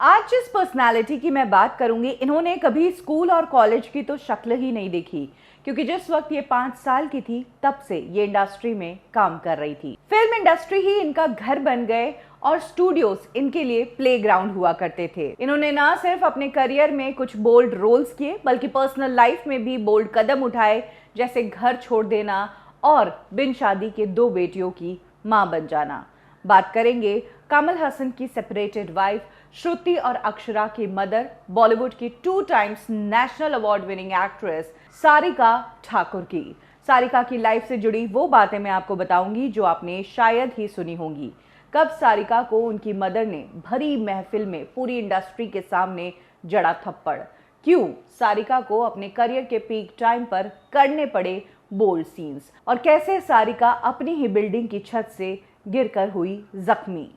आज जिस पर्सनालिटी की मैं बात करूंगी, इन्होंने कभी स्कूल और कॉलेज की तो शक्ल ही नहीं देखी, क्योंकि जिस वक्त ये 5 साल की थी तब से ये इंडस्ट्री में काम कर रही थी। फिल्म इंडस्ट्री ही इनका घर बन गए और स्टूडियोज इनके लिए प्लेग्राउंड हुआ करते थे। इन्होंने ना सिर्फ अपने करियर में कुछ बोल्ड रोल्स किए, बल्कि पर्सनल लाइफ में भी बोल्ड कदम उठाए, जैसे घर छोड़ देना और बिन शादी के 2 बेटियों की मां बन जाना। बात करेंगे कमल हसन की सेपरेटेड वाइफ, श्रुति और अक्षरा की मदर, बॉलीवुड की 2 times national award winning actress Sarika Thakur की। सारिका की लाइफ से जुड़ी वो बातें मैं आपको बताऊंगी जो आपने शायद ही सुनी होंगी। कब सारिका को उनकी मदर ने भरी महफिल में पूरी इंडस्ट्री के सामने जड़ा थप्पड़, क्यों सारिका को अपने करियर के पीक टाइम पर करने पड़े बोल्ड सीन्स, और कैसे सारिका अपनी ही बिल्डिंग की छत से गिरकर हुई जख्मी।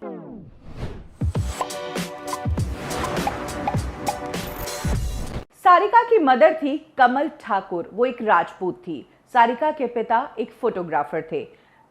सारिका की मदर थी कमल ठाकुर, वो एक राजपूत थी। सारिका के पिता एक फोटोग्राफर थे।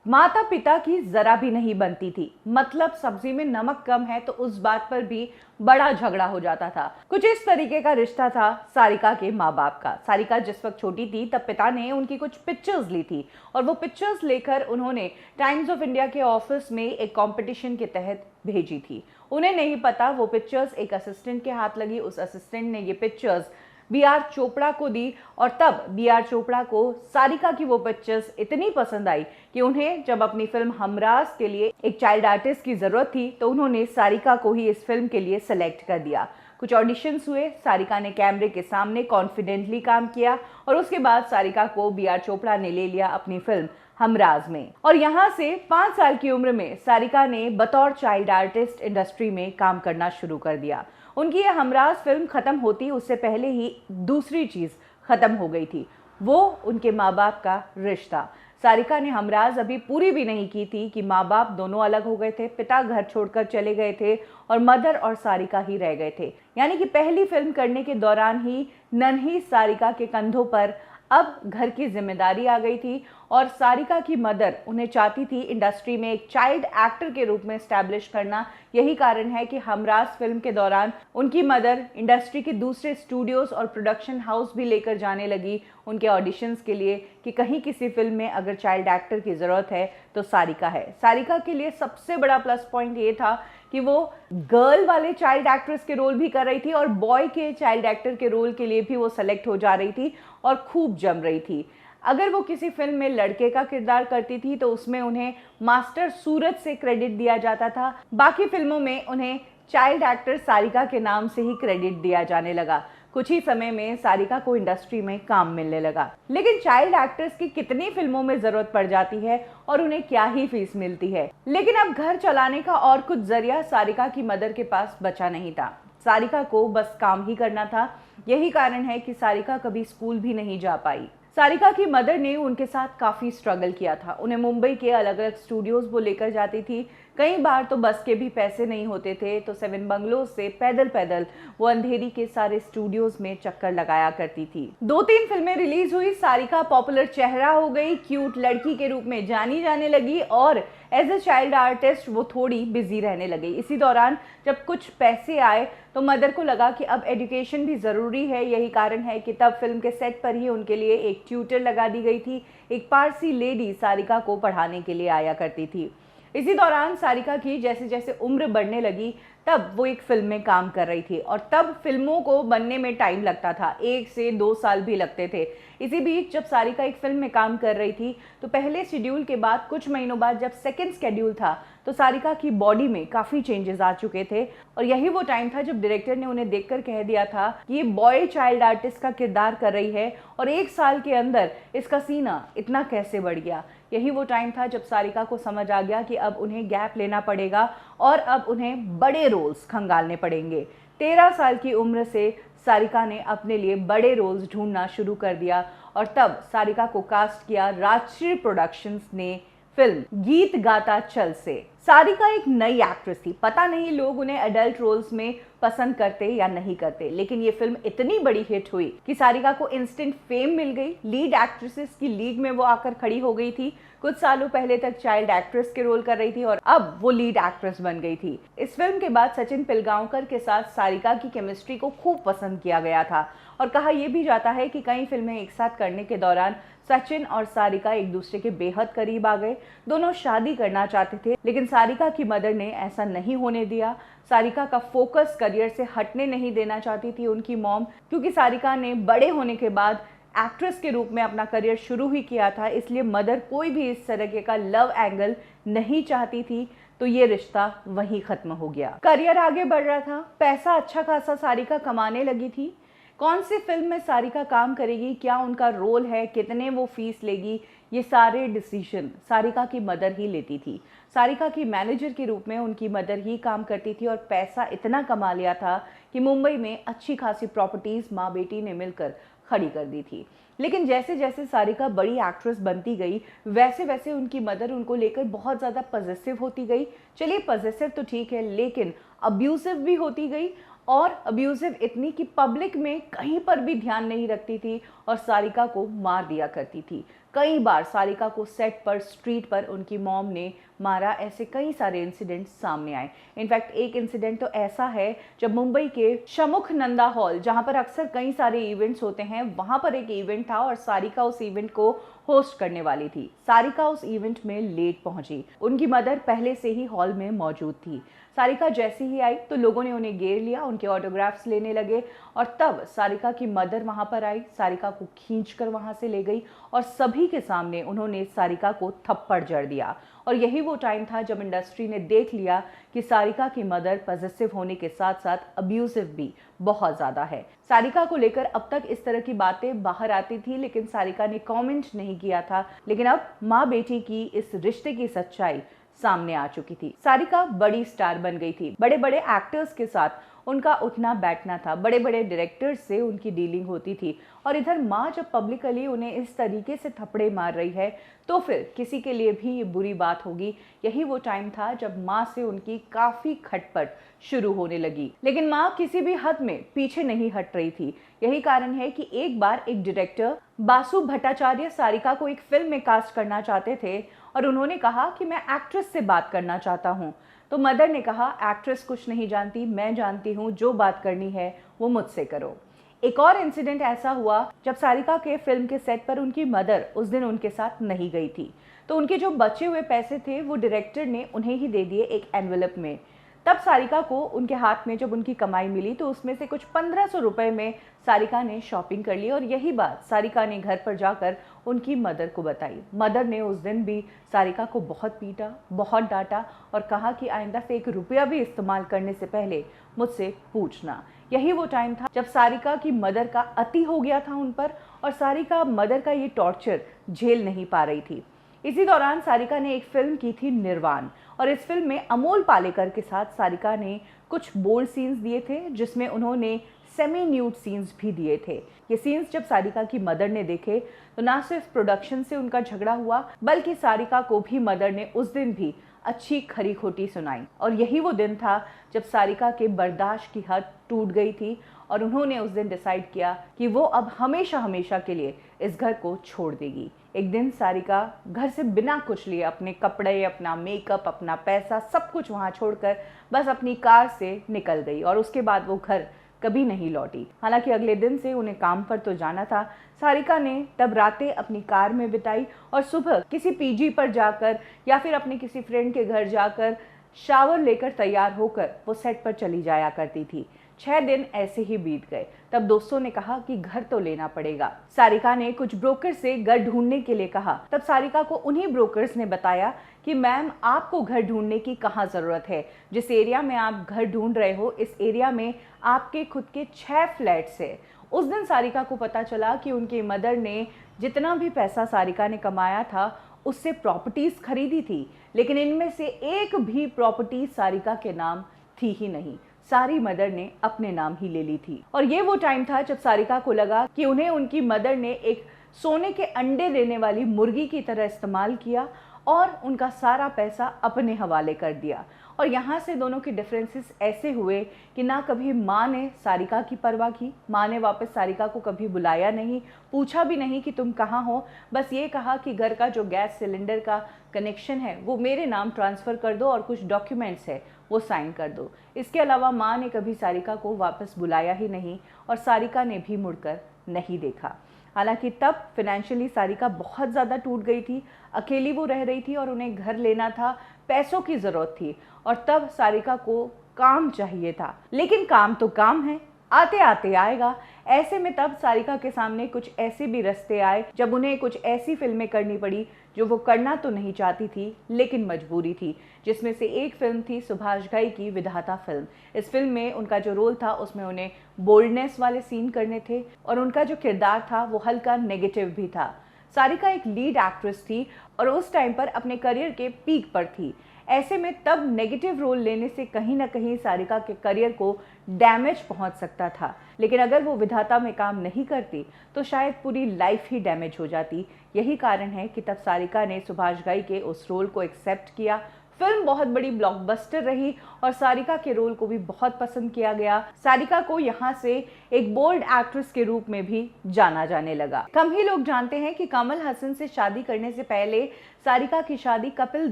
माता पिता की जरा भी नहीं बनती थी, मतलब सब्जी में नमक कम है तो उस बात पर भी बड़ा झगड़ा हो जाता था। कुछ इस तरीके का रिश्ता था सारिका के माँ बाप का। सारिका जिस वक्त छोटी थी तब पिता ने उनकी कुछ पिक्चर्स ली थी, और वो पिक्चर्स लेकर उन्होंने टाइम्स ऑफ इंडिया के ऑफिस में एक कंपटीशन के तहत भेजी थी। उन्हें नहीं पता वो पिक्चर्स एक असिस्टेंट के हाथ लगी। उस असिस्टेंट ने ये पिक्चर्स बी.आर. चोपड़ा को दी, और तब बी.आर. चोपड़ा को सारिका की वो पिक्चर्स इतनी पसंद आई कि उन्हें जब अपनी फिल्म हमराज के लिए एक चाइल्ड आर्टिस्ट की जरूरत थी तो उन्होंने सारिका को ही इस फिल्म के लिए सेलेक्ट कर दिया। कुछ ऑडिशंस हुए, सारिका ने कैमरे के सामने कॉन्फिडेंटली काम किया, और उसके बाद सारिका को बी.आर. चोपड़ा ने ले लिया अपनी फिल्म हमराज में। और यहाँ से 5 साल की उम्र में सारिका ने बतौर चाइल्ड आर्टिस्ट इंडस्ट्री में काम करना शुरू कर दिया। उनकी यह हमराज फिल्म खत्म होती उससे पहले ही दूसरी चीज खत्म हो गई थी, वो उनके माँ बाप का रिश्ता। सारिका ने हमराज अभी पूरी भी नहीं की थी कि माँ बाप दोनों अलग हो गए थे, पिता घर छोड़कर चले गए थे और मदर और सारिका ही रह गए थे। यानी कि पहली फिल्म करने के दौरान ही नन्ही सारिका के कंधों पर अब घर की जिम्मेदारी आ गई थी, और सारिका की मदर उन्हें चाहती थी इंडस्ट्री में एक चाइल्ड एक्टर के रूप में एस्टैब्लिश करना। यही कारण है कि हमराज फिल्म के दौरान उनकी मदर इंडस्ट्री के दूसरे स्टूडियोज और प्रोडक्शन हाउस भी लेकर जाने लगी उनके ऑडिशंस के लिए, कि कहीं किसी फिल्म में अगर चाइल्ड एक्टर की ज़रूरत है तो सारिका है। सारिका के लिए सबसे बड़ा प्लस पॉइंट ये था कि वो गर्ल वाले चाइल्ड एक्ट्रेस के रोल भी कर रही थी, और बॉय के चाइल्ड एक्टर के रोल के लिए भी वो सेलेक्ट हो जा रही थी और खूब जम रही थी। अगर वो किसी फिल्म में लड़के का किरदार करती थी तो उसमें उन्हें मास्टर सूरज से क्रेडिट दिया जाता था, बाकी फिल्मों में उन्हें चाइल्ड एक्टर सारिका के नाम से ही क्रेडिट दिया जाने लगा। कुछ ही समय में सारिका को इंडस्ट्री में काम मिलने लगा। लेकिन चाइल्ड एक्टर्स की कितनी फिल्मों में जरूरत पड़ जाती है और उन्हें क्या ही फीस मिलती है। लेकिन अब घर चलाने का और कुछ जरिया सारिका की मदर के पास बचा नहीं था। सारिका को बस काम ही करना था। यही कारण है कि सारिका कभी स्कूल भी नहीं जा पाई। सारिका की मदर ने उनके साथ काफ़ी स्ट्रगल किया था। उन्हें मुंबई के अलग अलग स्टूडियोज वो लेकर जाती थी। कई बार तो बस के भी पैसे नहीं होते थे, तो 7 बंगलोज से पैदल पैदल वो अंधेरी के सारे स्टूडियोज में चक्कर लगाया करती थी। 2-3 फिल्में रिलीज हुई, सारिका पॉपुलर चेहरा हो गई, क्यूट लड़की के रूप में जानी जाने लगी, और एज ए चाइल्ड आर्टिस्ट वो थोड़ी बिजी रहने लगी। इसी दौरान जब कुछ पैसे आए तो मदर को लगा कि अब एजुकेशन भी ज़रूरी है। यही कारण है कि तब फिल्म के सेट पर ही उनके लिए एक ट्यूटर लगा दी गई थी। एक पारसी लेडी सारिका को पढ़ाने के लिए आया करती थी। इसी दौरान सारिका की जैसे जैसे उम्र बढ़ने लगी तब वो एक फिल्म में काम कर रही थी, और तब फिल्मों को बनने में टाइम लगता था, 1 से 2 साल भी लगते थे। इसी बीच जब सारिका एक फिल्म में काम कर रही थी तो पहले शेड्यूल के बाद कुछ महीनों बाद जब सेकंड शेड्यूल था तो सारिका की बॉडी में काफ़ी चेंजेस आ चुके थे, और यही वो टाइम था जब डायरेक्टर ने उन्हें देखकर कह दिया था कि ये बॉय चाइल्ड आर्टिस्ट का किरदार कर रही है और 1 साल के अंदर इसका सीना इतना कैसे बढ़ गया। यही वो टाइम था जब सारिका को समझ आ गया कि अब उन्हें गैप लेना पड़ेगा और अब उन्हें बड़े रोल्स खंगालने पड़ेंगे। 13 साल की उम्र से सारिका ने अपने लिए बड़े रोल्स ढूंढना शुरू कर दिया, और तब सारिका को कास्ट किया राजश्री प्रोडक्शंस ने फिल्म गीत गाता चल से। सारिका एक नई एक्ट्रेस थी, पता नहीं लोग उन्हें एडल्ट रोल्स में पसंद करते या नहीं करते, लेकिन ये फिल्म इतनी बड़ी हिट हुई कि सारिका को इंस्टेंट फेम मिल गई। लीड एक्ट्रेसेस की लीग में वो आकर खड़ी हो गई थी। कुछ सालों पहले तक चाइल्ड एक्ट्रेस के रोल कर रही थी और अब वो लीड एक्ट्रेस बन गई थी। इस फिल्म के बाद सचिन पिलगांवकर के साथ सारिका की केमिस्ट्री को खूब पसंद किया गया था और कहा यह भी जाता है कि कई फिल्में एक साथ करने के दौरान सचिन और सारिका एक दूसरे के बेहद करीब आ गए। दोनों शादी करना चाहते थे, लेकिन सारिका की मदर ने ऐसा नहीं होने दिया। सारिका का फोकस करियर से हटने नहीं देना चाहती थी उनकी मॉम, क्योंकि सारिका ने बड़े होने के बाद एक्ट्रेस के रूप में अपना करियर शुरू ही किया था, इसलिए मदर कोई भी इस तरह का लव एंगल नहीं चाहती थी। तो ये रिश्ता वहीं खत्म हो गया। करियर आगे बढ़ रहा था, पैसा अच्छा खासा सारिका कमाने लगी थी। कौन सी फिल्म में सारिका काम करेगी, क्या उनका रोल है, कितने वो फीस लेगी, ये सारे डिसीजन सारिका की मदर ही लेती थी। सारिका की मैनेजर के रूप में उनकी मदर ही काम करती थी और पैसा इतना कमा लिया था कि मुंबई में अच्छी खासी प्रॉपर्टीज माँ बेटी ने मिलकर खड़ी कर दी थी। लेकिन जैसे जैसे सारिका बड़ी एक्ट्रेस बनती गई, वैसे वैसे उनकी मदर उनको लेकर बहुत ज़्यादा पॉजिटिव होती गई। चलिए पॉजिटिव तो ठीक है, लेकिन अब्यूसिव भी होती गई, और अब्यूजिव इतनी कि पब्लिक में कहीं पर भी ध्यान नहीं रखती थी और सारिका को मार दिया करती थी। कई बार सारिका को सेट पर, स्ट्रीट पर उनकी मॉम ने मारा। ऐसे कई सारे इंसिडेंट्स सामने आए। इनफैक्ट एक इंसिडेंट तो ऐसा है जब मुंबई के शमुख नंदा हॉल, जहां पर अक्सर कई सारे इवेंट्स होते हैं, वहां पर एक इवेंट था और सारिका उस इवेंट को होस्ट करने वाली थी। सारिका उस इवेंट में लेट पहुंची। उनकी मदर पहले से ही हॉल में मौजूद थी। सारिका जैसे ही आई तो लोगों ने उन्हें घेर लिया, उनके ऑटोग्राफ्स लेने लगे और तब सारिका की मदर वहां पर आई, सारिका को खींचकर वहां से ले गई और सभी के सामने उन्होंने सारिका को थप्पड़ जड़ दिया। और यही वो टाइम था जब इंडस्ट्री ने देख लिया कि सारिका की मदर पॉजिटिव होने के साथ साथ अब्यूसिव भी बहुत ज़्यादा है। सारिका को लेकर अब तक इस तरह की बातें बाहर आती थी, लेकिन सारिका ने कमेंट नहीं किया था। लेकिन अब माँ बेटी की इस रिश्ते की सच्चाई सामने आ चुकी थी। सारिका बड़ी स्टार बन गई थी। बड़े बड़े एक्टर्स के साथ उनका उठना बैठना था, बड़े बड़े डायरेक्टर्स से उनकी डीलिंग होती थी। और इधर माँ जब पब्लिकली उन्हें इस तरीके से थप्पड़े मार रही है तो फिर किसी के लिए भी ये बुरी बात होगी। यही वो टाइम था जब माँ से उनकी काफ़ी खटपट शुरू होने लगी। लेकिन माँ किसी भी हद में पीछे नहीं हट रही थी। यही कारण है कि एक बार एक डायरेक्टर बासु भट्टाचार्य सारिका को एक फिल्म में कास्ट करना चाहते थे और उन्होंने कहा कि मैं एक्ट्रेस से बात करना चाहता हूँ। तो मदर ने कहा एक्ट्रेस कुछ नहीं जानती, मैं जानती हूँ, जो बात करनी है वो मुझसे करो। एक और इंसिडेंट ऐसा हुआ जब सारिका के फिल्म के सेट पर उनकी मदर उस दिन उनके साथ नहीं गई थी, तो उनके जो बचे हुए पैसे थे वो डायरेक्टर ने उन्हें ही दे दिए एक एनवेलप में। तब सारिका को उनके हाथ में जब उनकी कमाई मिली तो उसमें से कुछ 1500 रुपए में सारिका ने शॉपिंग कर ली और यही बात सारिका ने घर पर जाकर उनकी मदर को बताई। मदर ने उस दिन भी सारिका को बहुत पीटा, बहुत डांटा और कहा कि आइंदा से 1 रुपया भी इस्तेमाल करने से पहले मुझसे पूछना। यही वो टाइम था जब सारिका की मदर का अति हो गया था उन पर और सारिका मदर का ये टॉर्चर झेल नहीं पा रही थी। इसी दौरान सारिका ने एक फिल्म की थी निर्वाण और इस फिल्म में अमोल पालेकर के साथ सारिका ने कुछ बोल्ड सीन्स दिए थे, जिसमें उन्होंने सेमी न्यूड सीन्स भी दिए थे। ये सीन्स जब सारिका की मदर ने देखे तो ना सिर्फ प्रोडक्शन से उनका झगड़ा हुआ, बल्कि सारिका को भी मदर ने उस दिन भी अच्छी खरी खोटी सुनाई। और यही वो दिन था जब सारिका के बर्दाश्त की हद टूट गई थी और उन्होंने उस दिन डिसाइड किया कि वो अब हमेशा हमेशा के लिए इस घर को छोड़ देगी। एक दिन सारिका घर से बिना कुछ लिए अपने कपड़े, अपना मेकअप, अपना पैसा, सब कुछ वहाँ छोड़कर बस अपनी कार से निकल गई और उसके बाद वो घर कभी नहीं लौटी। हालांकि अगले दिन से उन्हें काम पर तो जाना था। सारिका ने तब रातें अपनी कार में बिताई और सुबह किसी पीजी पर जाकर या फिर अपने किसी फ्रेंड के घर जाकर शावर लेकर तैयार होकर वो सेट पर चली जाया करती थी। 6 दिन ऐसे ही बीत गए। तब दोस्तों ने कहा कि घर तो लेना पड़ेगा। सारिका ने कुछ ब्रोकर से घर ढूंढने के लिए कहा। तब सारिका को उन्हीं ब्रोकर्स ने बताया कि मैम, आपको घर ढूंढने की कहाँ ज़रूरत है। जिस एरिया में आप घर ढूंढ रहे हो, इस एरिया में आपके खुद के 6 फ्लैट्स है। उस दिन सारिका को पता चला कि उनकी मदर ने जितना भी पैसा सारिका ने कमाया था उससे प्रॉपर्टीज़ खरीदी थी, लेकिन इनमें से एक भी प्रॉपर्टी सारिका के नाम थी ही नहीं। सारी मदर ने अपने नाम ही ले ली थी। और ये वो टाइम था जब सारिका को लगा कि उन्हें उनकी मदर ने एक सोने के अंडे देने वाली मुर्गी की तरह इस्तेमाल किया और उनका सारा पैसा अपने हवाले कर दिया। और यहाँ से दोनों के डिफरेंसेस ऐसे हुए कि ना कभी माँ ने सारिका की परवाह की, माँ ने वापस सारिका को कभी बुलाया नहीं, पूछा भी नहीं कि तुम कहाँ हो, बस ये कहा कि घर का जो गैस सिलेंडर का कनेक्शन है वो मेरे नाम ट्रांसफ़र कर दो और कुछ डॉक्यूमेंट्स है वो साइन कर दो। इसके अलावा माँ ने कभी सारिका को वापस बुलाया ही नहीं और सारिका ने भी मुड़कर नहीं देखा। हालांकि तब फाइनेंशियली सारिका बहुत ज़्यादा टूट गई थी, अकेली वो रह रही थी और उन्हें घर लेना था, पैसों की ज़रूरत थी और तब सारिका को काम चाहिए था। लेकिन काम तो काम है, आते आते आएगा। ऐसे में तब सारिका के सामने कुछ ऐसे भी रास्ते आए जब उन्हें कुछ ऐसी फिल्में करनी पड़ी जो वो करना तो नहीं चाहती थी लेकिन मजबूरी थी, जिसमें से एक फिल्म थी सुभाष घई की विधाता फिल्म। इस फिल्म में उनका जो रोल था उसमें उन्हें बोल्डनेस वाले सीन करने थे और उनका जो किरदार था वो हल्का नेगेटिव भी था। सारिका एक लीड एक्ट्रेस थी और उस टाइम पर अपने करियर के पीक पर थी। ऐसे में तब नेगेटिव रोल लेने से कहीं ना कहीं सारिका के करियर को डैमेज पहुंच सकता था। लेकिन अगर वो विधाता में काम नहीं करती तो शायद पूरी लाइफ ही डैमेज हो जाती। यही कारण है कि तब सारिका ने सुभाष घई के उस रोल को एक्सेप्ट किया। फिल्म बहुत बड़ी ब्लॉकबस्टर रही और सारिका के रोल को भी बहुत पसंद किया गया। सारिका को यहाँ से एक बोल्ड एक्ट्रेस के रूप में भी जाना जाने लगा। कम ही लोग जानते हैं कि कमल हसन से शादी करने से पहले सारिका की शादी कपिल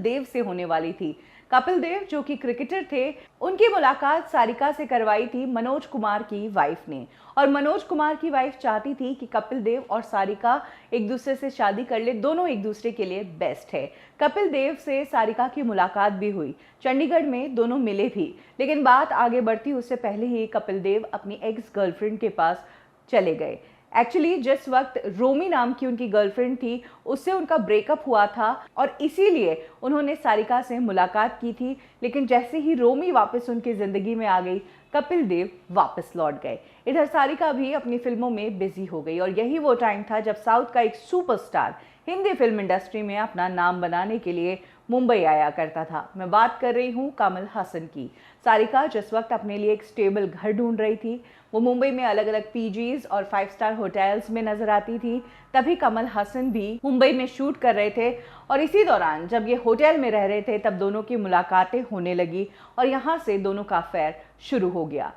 देव से होने वाली थी। कपिल देव जो कि क्रिकेटर थे, उनकी मुलाकात सारिका से करवाई थी मनोज कुमार की वाइफ ने और मनोज कुमार की वाइफ चाहती थी कि कपिल देव और सारिका एक दूसरे से शादी कर ले, दोनों एक दूसरे के लिए बेस्ट है। कपिल देव से सारिका की मुलाकात भी हुई, चंडीगढ़ में दोनों मिले भी, लेकिन बात आगे बढ़ती उससे पहले ही कपिल देव अपनी एक्स गर्लफ्रेंड के पास चले गए। एक्चुअली जिस वक्त रोमी नाम की उनकी गर्लफ्रेंड थी उससे उनका ब्रेकअप हुआ था और इसीलिए उन्होंने सारिका से मुलाकात की थी। लेकिन जैसे ही रोमी वापस उनकी ज़िंदगी में आ गई, कपिल देव वापस लौट गए। इधर सारिका भी अपनी फिल्मों में बिजी हो गई और यही वो टाइम था जब साउथ का एक सुपरस्टार हिंदी फिल्म इंडस्ट्री में अपना नाम बनाने के लिए मुंबई आया करता था। मैं बात कर रही हूँ कमल हसन की। सारिका जिस वक्त अपने लिए एक स्टेबल घर ढूंढ रही थी, वो मुंबई में अलग अलग पीजीज और 5 स्टार होटल्स में नजर आती थी। तभी कमल हसन भी मुंबई में शूट कर रहे थे और इसी दौरान जब ये होटल में रह रहे थे तब दोनों की मुलाकातें होने लगी और यहाँ से दोनों का अफेयर शुरू हो गया।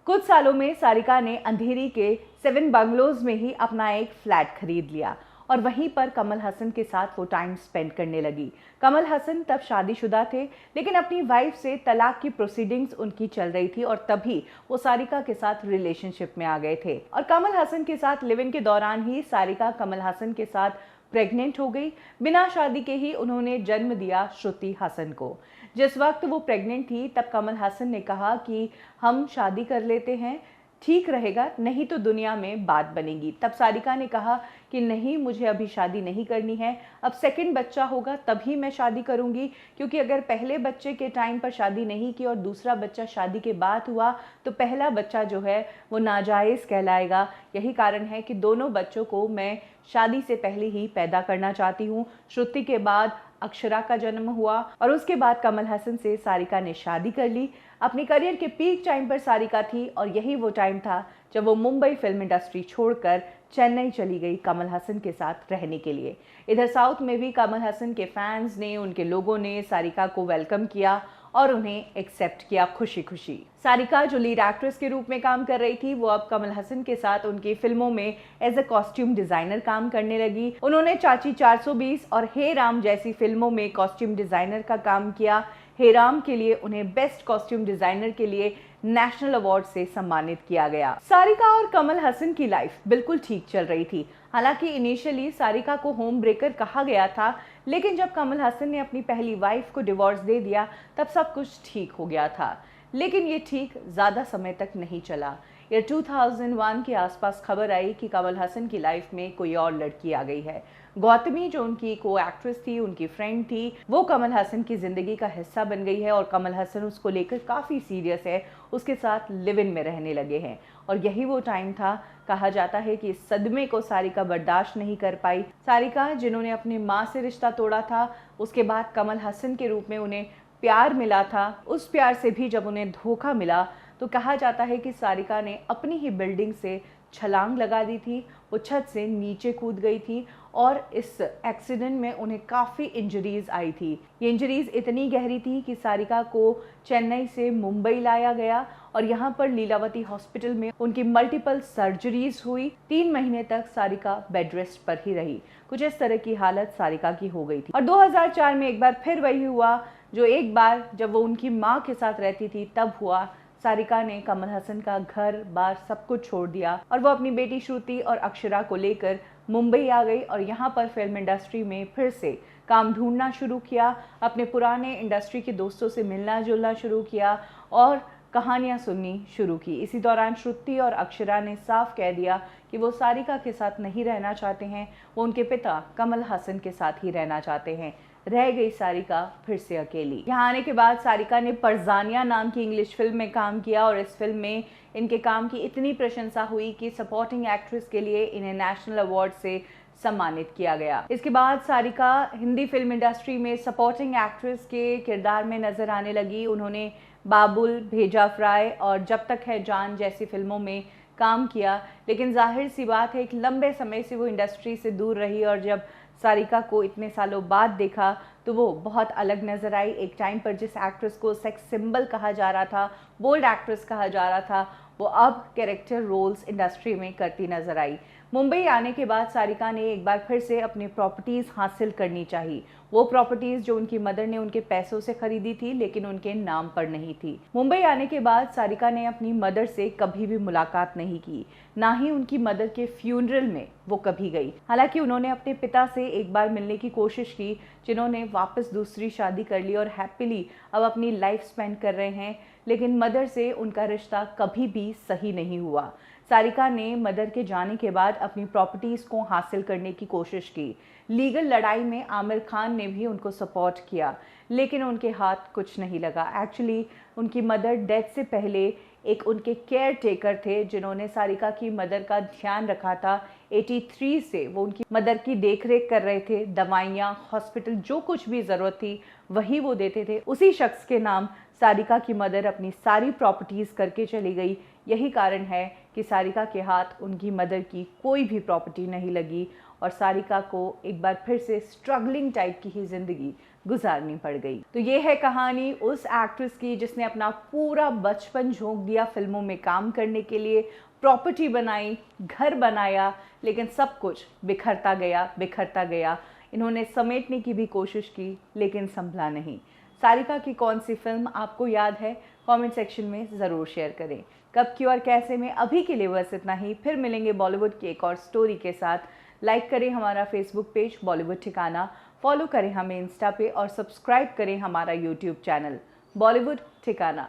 कुछ सालों में सारिका ने अंधेरी के 7 बंगलोज में ही अपना एक फ्लैट खरीद लिया और वहीं पर कमल हसन के साथ वो टाइम स्पेंड करने लगी। कमल हसन तब शादीशुदा थे लेकिन अपनी वाइफ से तलाक की प्रोसीडिंग्स उनकी चल रही थी और तभी वो सारिका के साथ रिलेशनशिप में आ गए थे और कमल हसन के साथ लिव इन के दौरान ही सारिका कमल हसन के साथ प्रेग्नेंट हो गई। बिना शादी के ही उन्होंने जन्म दिया श्रुति हसन को। जिस वक्त वो प्रेग्नेंट थी तब कमल हसन ने कहा कि हम शादी कर लेते हैं, ठीक रहेगा, नहीं तो दुनिया में बात बनेगी। तब सारिका ने कहा कि नहीं, मुझे अभी शादी नहीं करनी है, अब सेकंड बच्चा होगा तभी मैं शादी करूंगी, क्योंकि अगर पहले बच्चे के टाइम पर शादी नहीं की और दूसरा बच्चा शादी के बाद हुआ तो पहला बच्चा जो है वो नाजायज़ कहलाएगा। यही कारण है कि दोनों बच्चों को मैं शादी से पहले ही पैदा करना चाहती हूँ। श्रुति के बाद अक्षरा का जन्म हुआ और उसके बाद कमल हसन से सारिका ने शादी कर ली। अपने करियर के पीक टाइम पर सारिका थी और यही वो टाइम था जब वो मुंबई फिल्म इंडस्ट्री छोड़कर चेन्नई चली गई कमल हसन के साथ रहने के लिए। इधर साउथ में भी कमल हसन के फैंस ने, उनके लोगों ने सारिका को वेलकम किया और उन्हें एक्सेप्ट किया खुशी खुशी। सारिका जो लीड एक्ट्रेस के रूप में काम कर रही थी वो अब कमल हसन के साथ उनकी फिल्मों में एज ए कॉस्ट्यूम डिजाइनर काम करने लगी। उन्होंने चाची 420 और हे राम जैसी फिल्मों में कॉस्ट्यूम डिजाइनर का काम किया। हे राम के लिए उन्हें बेस्ट कॉस्ट्यूम डिजाइनर के लिए नेशनल अवार्ड से सम्मानित किया गया। सारिका और कमल हसन की लाइफ बिल्कुल ठीक चल रही थी। हालांकि इनिशियली सारिका को होम ब्रेकर कहा गया था, लेकिन जब कमल हसन ने अपनी पहली वाइफ को डिवोर्स दे दिया तब सब कुछ ठीक हो गया था। लेकिन ये ठीक ज़्यादा समय तक नहीं चला। ये 2001 के आसपास खबर आई कि कमल हसन की लाइफ में कोई और लड़की आ गई है। गौतमी जो उनकी को एक्ट्रेस थी, उनकी फ्रेंड थी, वो कमल हसन की ज़िंदगी का हिस्सा बन गई है और कमल हसन उसको लेकर काफ़ी सीरियस है, उसके साथ लिव इन में रहने लगे हैं। और यही वो टाइम था, कहा जाता है कि इस सदमे को सारिका बर्दाश्त नहीं कर पाई। सारिका जिन्होंने अपनी माँ से रिश्ता तोड़ा था, उसके बाद कमल हसन के रूप में उन्हें प्यार मिला था, उस प्यार से भी जब उन्हें धोखा मिला तो कहा जाता है कि सारिका ने अपनी ही बिल्डिंग से छलांग लगा दी थी। वो छत से नीचे कूद गई थी और इस एक्सीडेंट में उन्हें काफ़ी इंजरीज आई थी। ये इंजरीज इतनी गहरी थी कि सारिका को चेन्नई से मुंबई लाया गया और यहाँ पर लीलावती हॉस्पिटल में उनकी मल्टीपल सर्जरीज हुई। 3 महीने तक सारिका बेड रेस्ट पर ही रही। कुछ इस तरह की हालत सारिका की हो गई थी। और 2004 में एक बार फिर वही हुआ जो एक बार जब वो उनकी माँ के साथ रहती थी तब हुआ। सारिका ने कमल हसन का घर बार सब कुछ छोड़ दिया और वो अपनी बेटी श्रुति और अक्षरा को लेकर मुंबई आ गई और यहाँ पर फिल्म इंडस्ट्री में फिर से काम ढूंढना शुरू किया। अपने पुराने इंडस्ट्री के दोस्तों से मिलना जुलना शुरू किया और कहानियाँ सुननी शुरू की। इसी दौरान श्रुति और अक्षरा ने साफ कह दिया कि वो सारिका के साथ नहीं रहना चाहते हैं, वो उनके पिता कमल हसन के साथ ही रहना चाहते हैं। रह गई सारिका फिर से अकेली। यहाँ आने के बाद सारिका ने परजानिया नाम की इंग्लिश फिल्म में काम किया और इस फिल्म में इनके काम की इतनी प्रशंसा हुई कि सपोर्टिंग एक्ट्रेस के लिए इन्हें नेशनल अवार्ड से सम्मानित किया गया। इसके बाद सारिका हिंदी फिल्म इंडस्ट्री में सपोर्टिंग एक्ट्रेस के किरदार में नजर आने लगी। उन्होंने बाबुल, भेजा फ्राई और जब तक है जान जैसी फिल्मों में काम किया, लेकिन जाहिर सी बात है कि लंबे समय से वो इंडस्ट्री से दूर रही और जब सारिका को इतने सालों बाद देखा तो वो बहुत अलग नजर आई। एक टाइम पर जिस एक्ट्रेस को सेक्स सिंबल कहा जा रहा था, बोल्ड एक्ट्रेस कहा जा रहा था, वो अब कैरेक्टर रोल्स इंडस्ट्री में करती नजर आई। मुंबई आने के बाद सारिका ने एक बार फिर से अपनी प्रॉपर्टीज़ हासिल करनी चाहिए। वो प्रॉपर्टीज़ जो उनकी मदर ने उनके पैसों से खरीदी थी लेकिन उनके नाम पर नहीं थी। मुंबई आने के बाद सारिका ने अपनी मदर से कभी भी मुलाकात नहीं की, ना ही उनकी मदर के फ्यूनरल में वो कभी गई। हालांकि उन्होंने अपने पिता से एक बार मिलने की कोशिश की, जिन्होंने वापस दूसरी शादी कर ली और हैप्पीली अब अपनी लाइफ स्पेंड कर रहे हैं, लेकिन मदर से उनका रिश्ता कभी भी सही नहीं हुआ। सारिका ने मदर के जाने के बाद अपनी प्रॉपर्टीज़ को हासिल करने की कोशिश की। लीगल लड़ाई में आमिर खान ने भी उनको सपोर्ट किया, लेकिन उनके हाथ कुछ नहीं लगा। एक्चुअली उनकी मदर डेथ से पहले एक उनके केयर टेकर थे जिन्होंने सारिका की मदर का ध्यान रखा था। 83 से वो उनकी मदर की देखरेख कर रहे थे। दवाइयाँ, हॉस्पिटल, जो कुछ भी ज़रूरत थी वही वो देते थे। उसी शख्स के नाम सारिका की मदर अपनी सारी प्रॉपर्टीज़ करके चली गई। यही कारण है कि सारिका के हाथ उनकी मदर की कोई भी प्रॉपर्टी नहीं लगी और सारिका को एक बार फिर से स्ट्रगलिंग टाइप की ही ज़िंदगी गुजारनी पड़ गई। तो ये है कहानी उस एक्ट्रेस की जिसने अपना पूरा बचपन झोंक दिया फिल्मों में काम करने के लिए, प्रॉपर्टी बनाई, घर बनाया, लेकिन सब कुछ बिखरता गया। इन्होंने समेटने की भी कोशिश की लेकिन संभला नहीं। सारिका की कौन सी फिल्म आपको याद है? कमेंट सेक्शन में ज़रूर शेयर करें। कब, क्यों और कैसे में अभी के लिए बस इतना ही। फिर मिलेंगे बॉलीवुड की एक और स्टोरी के साथ। लाइक करें हमारा फेसबुक पेज बॉलीवुड ठिकाना, फॉलो करें हमें इंस्टा पे और सब्सक्राइब करें हमारा यूट्यूब चैनल बॉलीवुड ठिकाना।